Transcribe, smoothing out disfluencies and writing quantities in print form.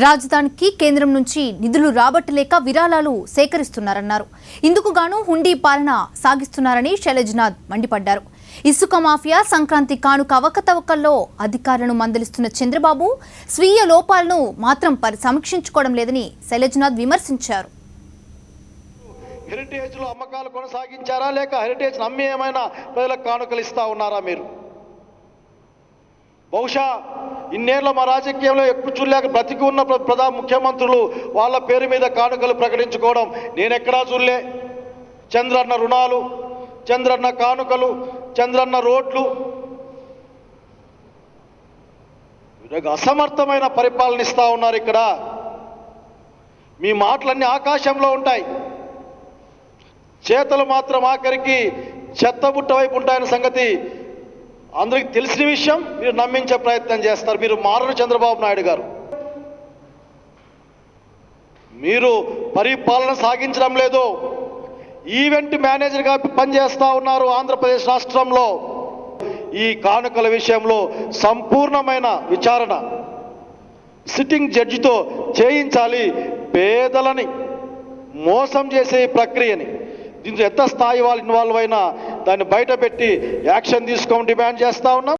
రాజధానికి కేంద్రం నుంచి నిధులు రాబట్టలేక విరాళాలు సేకరిస్తున్నారన్నారు. ఇందుకు గాను హుండీ పాలన సాగిస్తున్నారని శైలజనాథ్ మండిపడ్డారు. ఇసుక మాఫియా సంక్రాంతి కానుక అవకతవకల్లో అధికారులను మందలిస్తున్న చంద్రబాబు స్వీయ లోపాలను మాత్రం సమీక్షించుకోవడం లేదని శైలజనాథ్ విమర్శించారు. హెరిటేజ్ లో అమ్మకాలు కొనసాగించారా లేక హెరిటేజ్ నమ్మి ఏమైనా ప్రజలకు కానుకలు ఇస్తా ఉన్నారా? మీరు బహుశా ఇన్నేళ్ల మా రాజకీయంలో ఎప్పుడు చూడలేక బ్రతికి ఉన్న ప్రధాన ముఖ్యమంత్రులు వాళ్ళ పేరు మీద కానుకలు ప్రకటించుకోవడం నేనెక్కడా చూడలే. చంద్రన్న రుణాలు, చంద్రన్న కానుకలు, చంద్రన్న రోడ్లు, అసమర్థమైన పరిపాలన ఇస్తా ఉన్నారు. ఇక్కడ మీ మాటలన్నీ ఆకాశంలో ఉంటాయి, చేతలు మాత్రం ఆఖరికి చెత్తబుట్ట వైపు ఉంటాయన్న సంగతి అందరికి తెలిసిన విషయం. మీరు నమ్మించే ప్రయత్నం చేస్తారు. మీరు మారని చంద్రబాబు నాయుడు గారు. మీరు పరిపాలన సాగించడం లేదు, ఈవెంట్ మేనేజర్గా పనిచేస్తూ ఉన్నారు ఆంధ్రప్రదేశ్ రాష్ట్రంలో. ఈ కానుకల విషయంలో సంపూర్ణమైన విచారణ సిట్టింగ్ జడ్జితో చేయించాలి. పేదలని మోసం చేసే ఈ ప్రక్రియని దీంట్లో ఎంత స్థాయి వాళ్ళు ఇన్వాల్వ్ అయినా దాన్ని బయట పెట్టి యాక్షన్ తీసుకోమని డిమాండ్ చేస్తా ఉన్నాం.